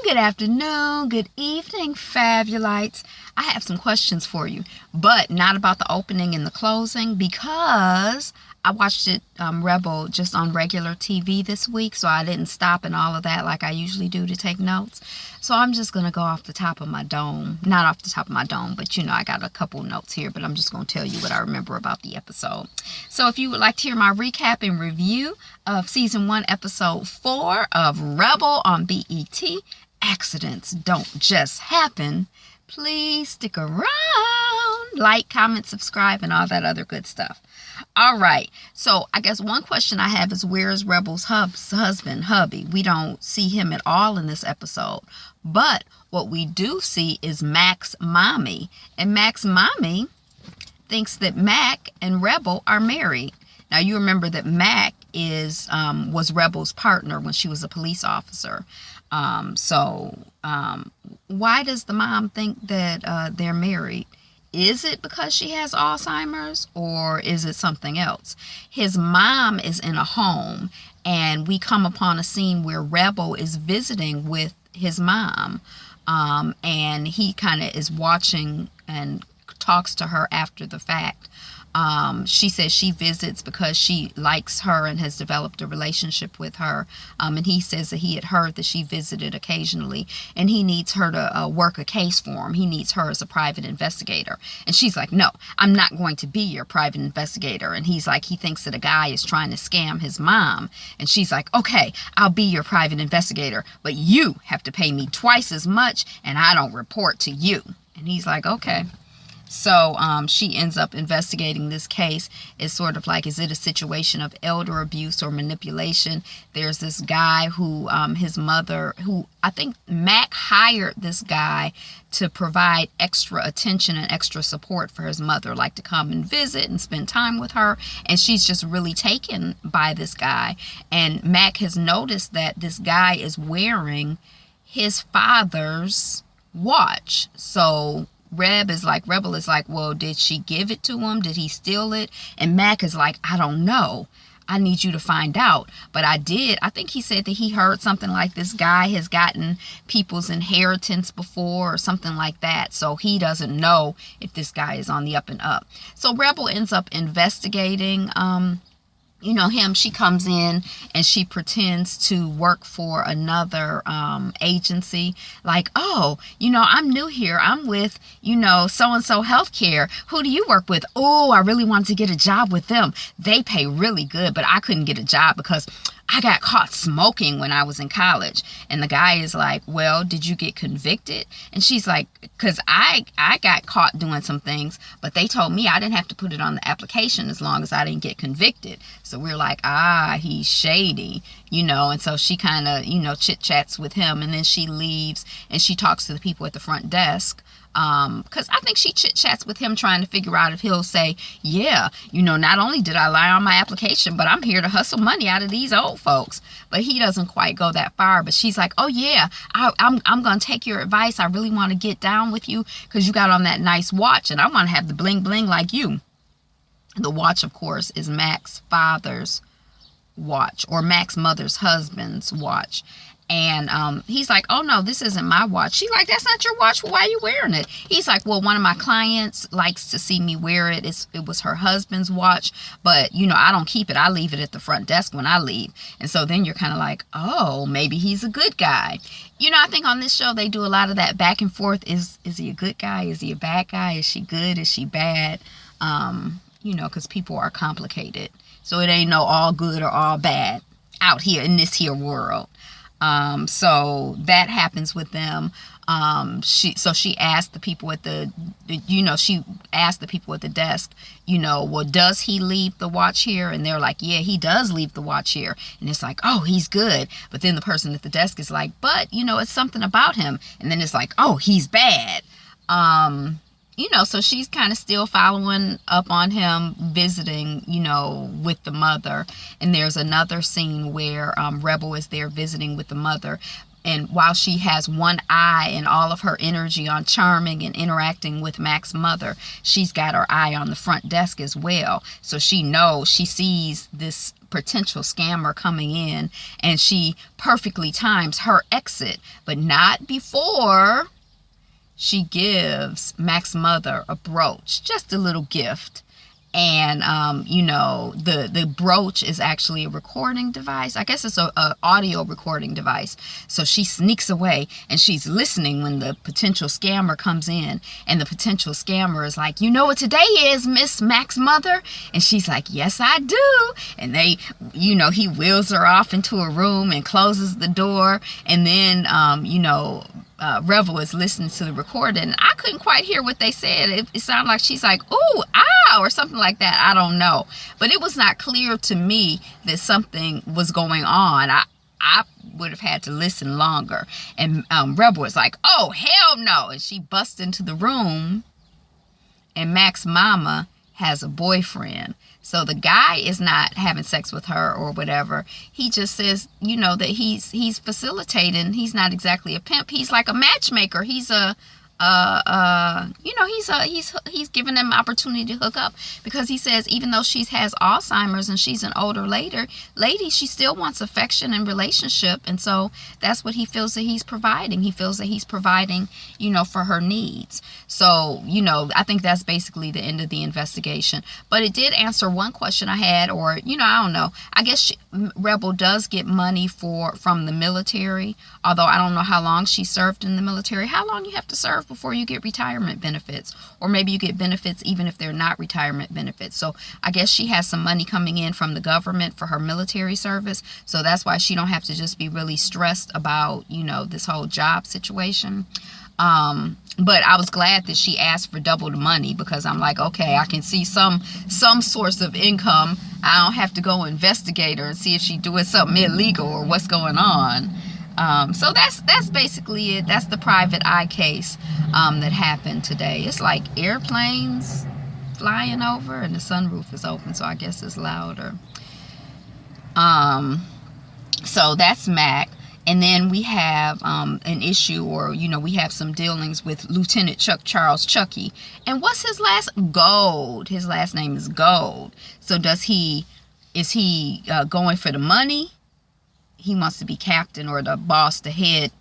good afternoon, good evening, Fabulites. I have some questions for you, but not about the opening and the closing because I watched it, Rebel, just on regular TV this week, so I didn't stop and all of that like I usually do to take notes. So I'm just going to go off the top of my dome. Not off the top of my dome, but I got a couple notes here, but I'm just going to tell you what I remember about the episode. So if you would like to hear my recap and review of Season 1, Episode 4 of Rebel on BET, Accidents Don't Just Happen, please stick around. Like, comment, subscribe, and all that other good stuff. All right. So I guess one question I have is, where is Rebel's husband, hubby? We don't see him at all in this episode. But what we do see is Mac's mommy. And Mac's mommy thinks that Mac and Rebel are married. Now, you remember that Mac was Rebel's partner when she was a police officer. Why does the mom think that they're married? Is it because she has Alzheimer's, or is it something else? His mom is in a home, and we come upon a scene where Rebel is visiting with his mom, and he kind of is watching and talks to her after the fact. She says she visits because she likes her and has developed a relationship with her. And he says that he had heard that she visited occasionally, and he needs her to work a case for him. He needs her as a private investigator. And she's like, no, I'm not going to be your private investigator. And he's like, he thinks that a guy is trying to scam his mom. And she's like, okay, I'll be your private investigator, but you have to pay me twice as much, and I don't report to you. And he's like, okay. So she ends up investigating this case. It's sort of like, is it a situation of elder abuse or manipulation? There's this guy who his mother, who I think Mac hired this guy to provide extra attention and extra support for his mother, like to come and visit and spend time with her. And she's just really taken by this guy. And Mac has noticed that this guy is wearing his father's watch. So Rebel is like, well, did she give it to him? Did he steal it? And Mac is like, I don't know. I need you to find out. But I think he said that he heard something like this guy has gotten people's inheritance before or something like that. So he doesn't know if this guy is on the up and up. So Rebel ends up investigating him. She comes in and she pretends to work for another agency, like, oh, I'm new here, I'm with so-and-so healthcare. Who do you work with? Oh, I really wanted to get a job with them. They pay really good, but I couldn't get a job because I got caught smoking when I was in college. And the guy is like, well, did you get convicted? And she's like, because I got caught doing some things, but they told me I didn't have to put it on the application as long as I didn't get convicted. So we're like, he's shady, and so she kind of, chit chats with him, and then she leaves and she talks to the people at the front desk. Because I think she chit chats with him trying to figure out if he'll say, yeah, not only did I lie on my application, but I'm here to hustle money out of these old folks. But he doesn't quite go that far. But she's like, oh yeah, I'm going to take your advice. I really want to get down with you because you got on that nice watch, and I want to have the bling bling like you. The watch, of course, is Mac's father's watch, or Mac's mother's husband's watch. And he's like, oh, no, this isn't my watch. She's like, that's not your watch. Why are you wearing it? He's like, well, one of my clients likes to see me wear it. It was her husband's watch. But, I don't keep it. I leave it at the front desk when I leave. And so then you're kind of like, oh, maybe he's a good guy. I think on this show, they do a lot of that back and forth. Is he a good guy? Is he a bad guy? Is she good? Is she bad? Because people are complicated. So it ain't no all good or all bad out here in this here world. So that happens with them. She asked the people at the desk, well, does he leave the watch here? And they're like, yeah, he does leave the watch here. And it's like, oh, he's good. But then the person at the desk is like, but, it's something about him. And then it's like, oh, he's bad. So she's kind of still following up on him, visiting, with the mother. And there's another scene where Rebel is there visiting with the mother. And while she has one eye and all of her energy on charming and interacting with Mac's mother, she's got her eye on the front desk as well. So she sees this potential scammer coming in, and she perfectly times her exit, but not before she gives Mac's mother a brooch, just a little gift. And the brooch is actually a recording device. I guess it's a audio recording device. So she sneaks away and she's listening when the potential scammer comes in, and the potential scammer is like, "You know what today is, Miss Mac's mother?" And she's like, "Yes, I do." And he wheels her off into a room and closes the door. And then Rebel is listening to the recording. I couldn't quite hear what they said. It sounded like she's like, "Ooh, ah," or something like that. I don't know. But it was not clear to me that something was going on. I would have had to listen longer. And Rebel was like, "Oh, hell no." And she busts into the room, and Mac's mama has a boyfriend. So the guy is not having sex with her or whatever. He just says, that he's facilitating. He's not exactly a pimp. He's like a matchmaker. He's he's giving them opportunity to hook up, because he says even though she has Alzheimer's and she's an older lady, she still wants affection and relationship. And so that's what he feels that he's providing. He feels that he's providing, for her needs. So, I think that's basically the end of the investigation. But it did answer one question I had, or, I don't know. I guess Rebel does get money from the military, although I don't know how long she served in the military. How long you have to serve before you get retirement benefits, or maybe you get benefits even if they're not retirement benefits. So I guess she has some money coming in from the government for her military service, so that's why she don't have to just be really stressed about this whole job situation. But I was glad that she asked for double the money, because I'm like, okay, I can see some source of income. I don't have to go investigate her and see if she's doing something illegal or what's going on. So that's basically it. That's the private eye case that happened today. It's like airplanes flying over, and the sunroof is open, so I guess it's louder. So that's Mac. And then we have an issue, or we have some dealings with Lieutenant Chuck Charles Chucky. And what's his Gold? His last name is Gold. So is he going for the money? He wants to be captain, or the boss, the head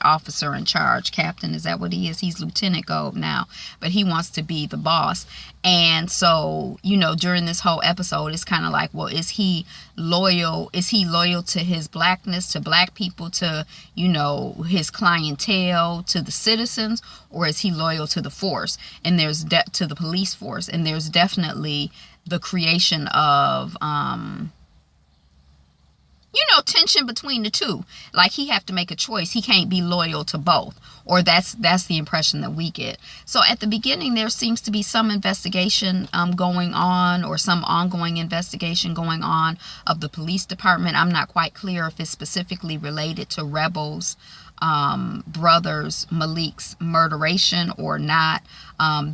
officer in charge. Captain, is that what he is? He's Lieutenant Gold now, but he wants to be the boss. And so, during this whole episode, it's kind of like, well, is he loyal? Is he loyal to his blackness, to black people, to, his clientele, to the citizens, or is he loyal to the force? And there's to the police force. And there's definitely the creation of, tension between the two. Like, he have to make a choice. He can't be loyal to both, or that's the impression that we get. So at the beginning, there seems to be some investigation going on, or some ongoing investigation going on of the police department. I'm not quite clear if it's specifically related to Rebel's brother's Malik's murderation or not.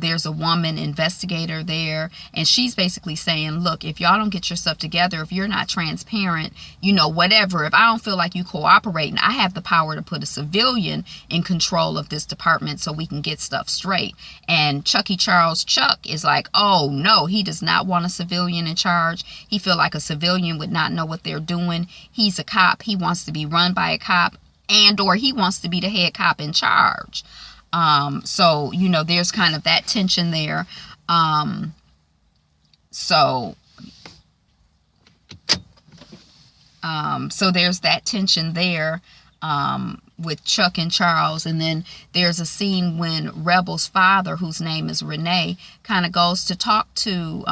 There's a woman investigator there, and she's basically saying, look, if y'all don't get yourself together, if you're not transparent, whatever, if I don't feel like you cooperating, I have the power to put a civilian in control of this department so we can get stuff straight. And Chuck is like, oh no, he does not want a civilian in charge. He feel like a civilian would not know what they're doing. He's a cop. He wants to be run by a cop, or he wants to be the head cop in charge. So, there's kind of that tension there. So there's that tension there, with Chuck and Charles. And then there's a scene when Rebel's father, whose name is Renee, kind of goes to talk to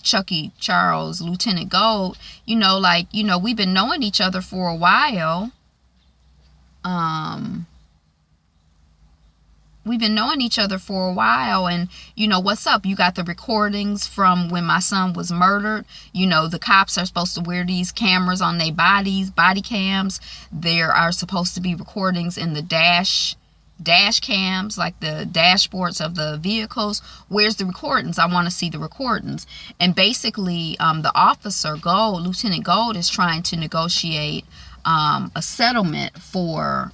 Chucky Charles, Lieutenant Gold. We've been knowing each other for a while. We've been knowing each other for a while, and what's up? You got the recordings from when my son was murdered. The cops are supposed to wear these cameras on their bodies, body cams. There are supposed to be recordings in the dash cams, like the dashboards of the vehicles. Where's the recordings? I want to see the recordings. And basically, the officer Gold, Lieutenant Gold, is trying to negotiate a settlement for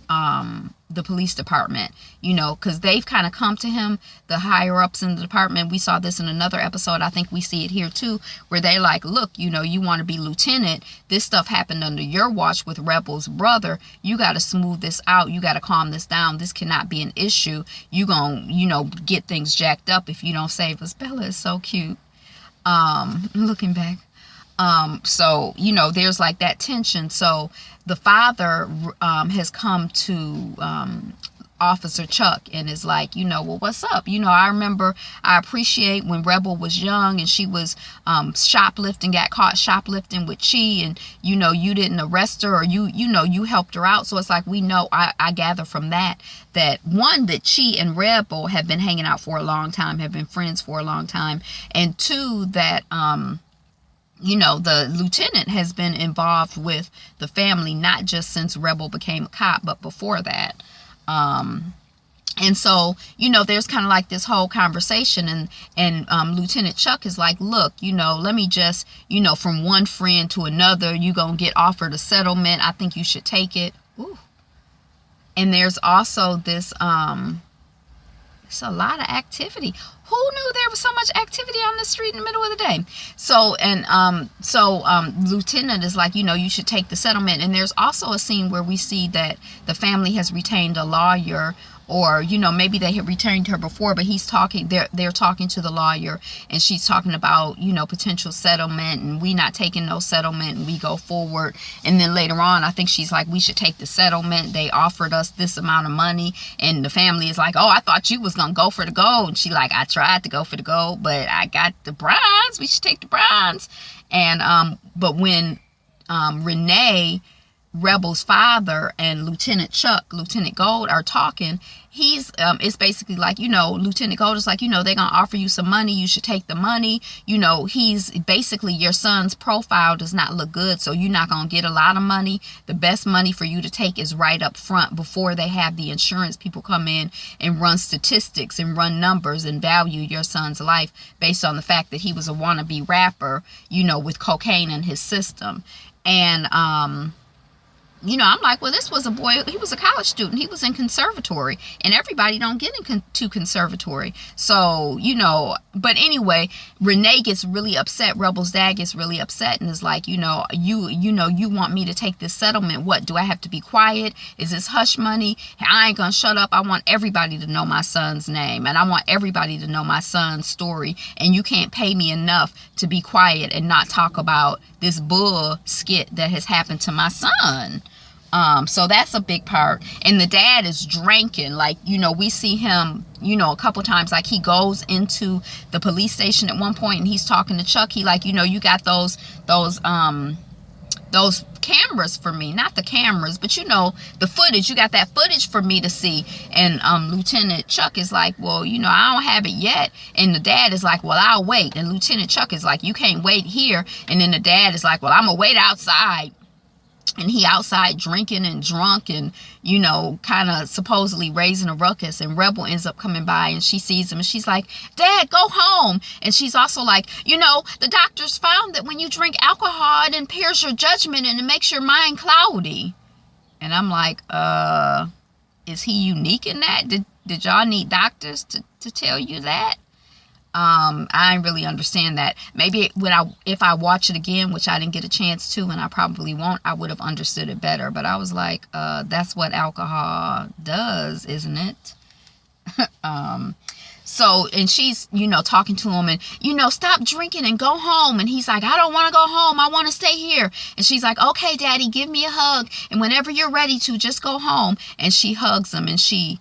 the police department, because they've kind of come to him, the higher ups in the department. We saw this in another episode. I think we see it here too, where they like, look, you want to be lieutenant. This stuff happened under your watch with Rebel's brother. You got to smooth this out. You got to calm this down. This cannot be an issue. You gonna, get things jacked up if you don't save us. Bella is so cute. Looking back. So, there's like that tension. So the father has come to Officer Chuck and is like, well, what's up? I appreciate when Rebel was young and she was got caught shoplifting with Chi, and you didn't arrest her, or you helped her out. So it's like, we know, I gather from that one, that Chi and Rebel have been hanging out for a long time, have been friends for a long time, and two, that the lieutenant has been involved with the family, not just since Rebel became a cop, but before that. And so, there's kind of like this whole conversation, and Lieutenant Chuck is like, look, let me just, from one friend to another, you gonna get offered a settlement. I think you should take it. Ooh. And there's also this, it's a lot of activity. Who knew there was so much activity on the street in the middle of the day? So, Lieutenant is like, you should take the settlement. And there's also a scene where we see that the family has retained a lawyer, or, maybe they had retained her before, but they're talking to the lawyer, and she's talking about, potential settlement, and we not taking no settlement, and we go forward. And then later on, I think she's like, we should take the settlement. They offered us this amount of money, and the family is like, oh, I thought you was going to go for the gold. And she like, I tried to go for the gold, but I got the bronze. We should take the bronze. And, but when, Renee, Rebel's father, and Lieutenant Gold are talking, it's basically like, Lieutenant Gold is like, they're gonna offer you some money, you should take the money. He's basically, your son's profile does not look good, so you're not gonna get a lot of money. The best money for you to take is right up front, before they have the insurance people come in and run statistics and run numbers and value your son's life based on the fact that he was a wannabe rapper, with cocaine in his system. And I'm like, well, this was a boy, he was a college student, he was in conservatory, and everybody don't get into conservatory. So, but anyway, Renee gets really upset. Rebel's dad gets really upset and is like, you want me to take this settlement. What, do I have to be quiet? Is this hush money? I ain't gonna shut up. I want everybody to know my son's name, and I want everybody to know my son's story, and you can't pay me enough to be quiet and not talk about this bull skit that has happened to my son. So that's a big part. And the dad is drinking. Like, we see him, a couple times, like he goes into the police station at one point and he's talking to Chuck. He like, you got those cameras for me, not the cameras, but the footage, you got that footage for me to see. And Lieutenant Chuck is like, well, I don't have it yet. And the dad is like, well, I'll wait. And Lieutenant Chuck is like, you can't wait here. And then the dad is like, well, I'm gonna wait outside. And he outside drinking and drunk and, kind of supposedly raising a ruckus. And Rebel ends up coming by and she sees him and she's like, Dad, go home. And she's also like, the doctors found that when you drink alcohol, it impairs your judgment and it makes your mind cloudy. And I'm like, is he unique in that? Did y'all need doctors to tell you that? I didn't really understand that. Maybe if I watch it again, which I didn't get a chance to, and I probably won't, I would have understood it better. But I was like, that's what alcohol does, isn't it? So, and she's, talking to him and, stop drinking and go home. And he's like, I don't want to go home. I want to stay here. And she's like, okay, Daddy, give me a hug. And whenever you're ready to, just go home. And she hugs him and she,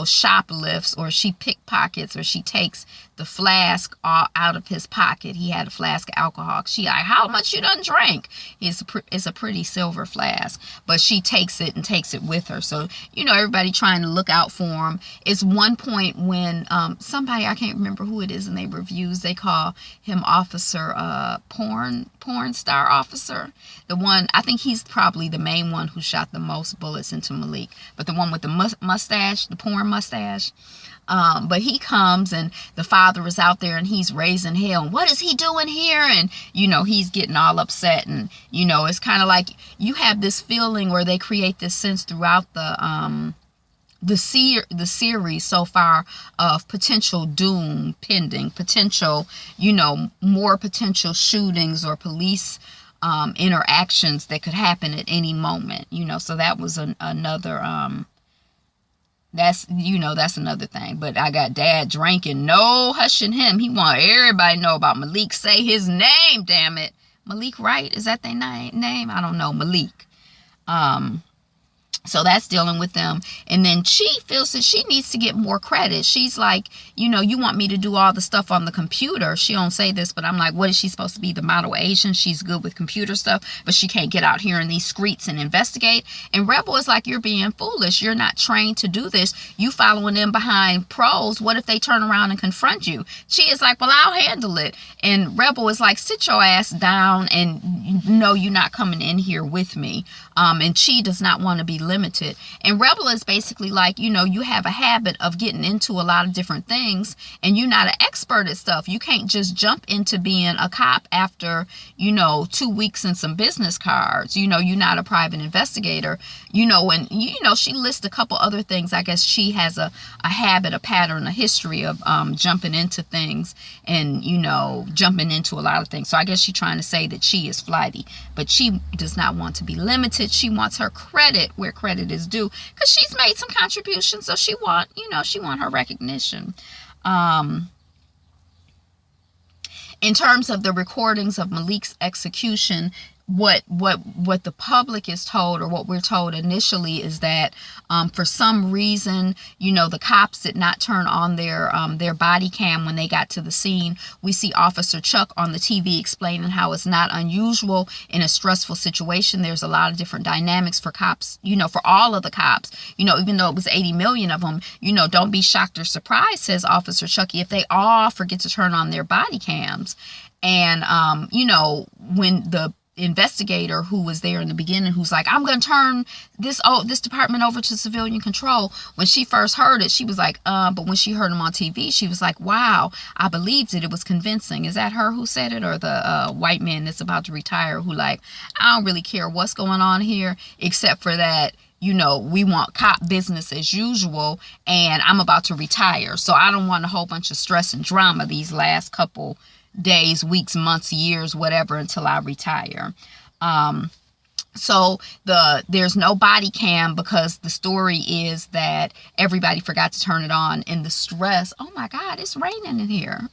shoplifts, or she pickpockets, or she takes the flask out of his pocket. He had a flask of alcohol. She like, how much you done drank? It's a pretty silver flask, but she takes it and takes it with her. So, everybody trying to look out for him. It's one point when somebody, I can't remember who it is in their reviews, they call him Officer porn star officer. The one, I think he's probably the main one who shot the most bullets into Malik, but the one with the mustache, the porn mustache. But he comes and the father is out there and he's raising hell. And what is he doing here? And, he's getting all upset. And, it's kind of like you have this feeling, or they create this sense throughout the the series so far of potential doom pending, potential, more potential shootings or police interactions that could happen at any moment, so that was another that's another thing. But I got Dad drinking, no hushing him. He want everybody to know about Malik. Say his name, damn it. Malik, right? Is that their name? I don't know. Malik. So that's dealing with them. And then she feels that she needs to get more credit. She's like, you want me to do all the stuff on the computer. She don't say this, but I'm like, what is she supposed to be, the model agent? She's good with computer stuff, but she can't get out here in these streets and investigate. And Rebel is like, you're being foolish. You're not trained to do this. You following them behind pros. What if they turn around and confront you? She is like, well, I'll handle it. And Rebel is like, sit your ass down and you're not coming in here with me. And she does not want to be limited. And Rebel is basically like, you have a habit of getting into a lot of different things and you're not an expert at stuff. You can't just jump into being a cop after, 2 weeks and some business cards. You're not a private investigator, and, she lists a couple other things. I guess she has a habit, a pattern, a history of jumping into things and, jumping into a lot of things. So I guess she's trying to say that she is flighty, but she does not want to be limited. She wants her credit where credit is due because she's made some contributions. So she want her recognition. In terms of the recordings of Malik's execution, what the public is told, or what we're told initially, is that for some reason, the cops did not turn on their body cam when they got to the scene. We see Officer Chuck on the TV explaining how it's not unusual in a stressful situation. There's a lot of different dynamics for cops, for all of the cops, even though it was 80 million of them, don't be shocked or surprised, says Officer Chucky, if they all forget to turn on their body cams. And, when the investigator who was there in the beginning, who's like, I'm going to turn this department over to civilian control. When she first heard it, she was like, but when she heard him on TV, she was like, wow, I believed it. It was convincing. Is that her who said it, or the white man that's about to retire who like, I don't really care what's going on here, except for that, we want cop business as usual, and I'm about to retire. So I don't want a whole bunch of stress and drama these last couple days, weeks, months, years, whatever, until I retire. So there's no body cam because the story is that everybody forgot to turn it on in the stress. Oh my God, it's raining in here.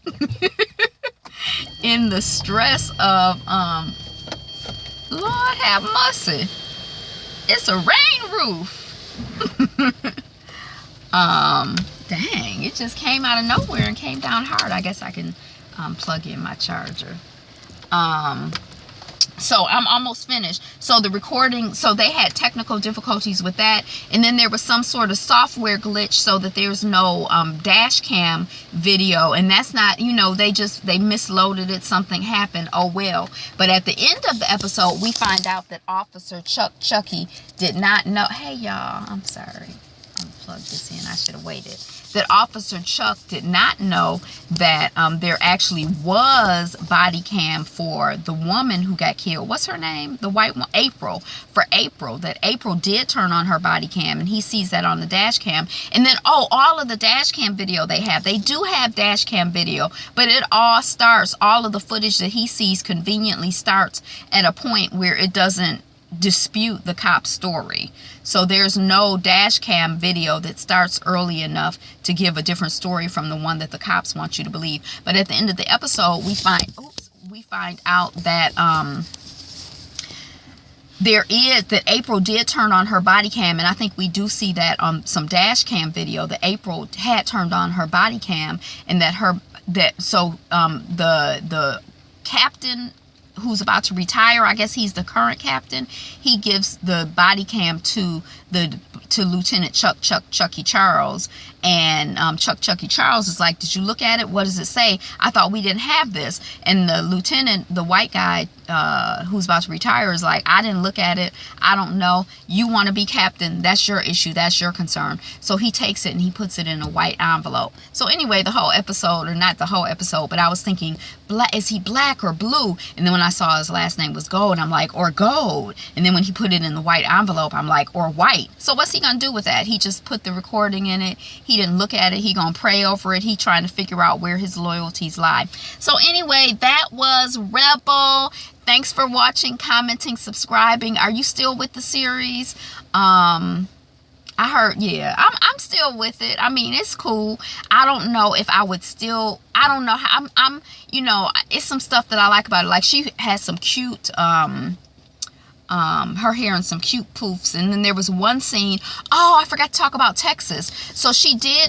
In the stress of, Lord have mercy. It's a rain roof. Dang, it just came out of nowhere and came down hard. I guess I can plug in my charger. So I'm almost finished. So the recording, so they had technical difficulties with that, and then there was some sort of software glitch so that there's no dash cam video, and that's not, they misloaded it, something happened, oh well. But at the end of the episode, we find out that Officer Chucky did not know. Hey y'all, I'm sorry, I'm plugged this in, I should have waited. That Officer Chuck did not know that there actually was body cam for the woman who got killed. What's her name? The white one, April. For April, that April did turn on her body cam, and he sees that on the dash cam. And then, all of the dash cam video they do have dash cam video, but it all starts, all of the footage that he sees conveniently starts at a point where it doesn't dispute the cop's story. So there's no dash cam video that starts early enough to give a different story from the one that the cops want you to believe. But at the end of the episode, we find out that that April did turn on her body cam, and I think we do see that on some dash cam video that April had turned on her body cam, and that the captain who's about to retire, I guess he's the current captain, he gives the body cam to Lieutenant Chucky Charles, and Chucky Charles is like, did you look at it? What does it say? I thought we didn't have this. And the lieutenant, the white guy, who's about to retire is like, I didn't look at it, I don't know, you want to be captain, that's your issue, that's your concern. So he takes it and he puts it in a white envelope. So anyway, the whole episode, or not the whole episode, but I was thinking, is he black or blue? And then when I saw his last name was Gold, I'm like, or Gold. And then when he put it in the white envelope, I'm like, or white. So what's he gonna do with that? He just put the recording in it, he didn't look at it, he gonna pray over it, he trying to figure out where his loyalties lie. So anyway, that was Rebel. Thanks for watching, commenting, subscribing. Are you still with the series? I heard, yeah, I'm still with it. I mean, it's cool. I don't know if I would still, I don't know how, I'm you know, it's some stuff that I like about it. Like, she has some cute, her hair and some cute poofs. And then there was one scene, oh, I forgot to talk about Texas. So she did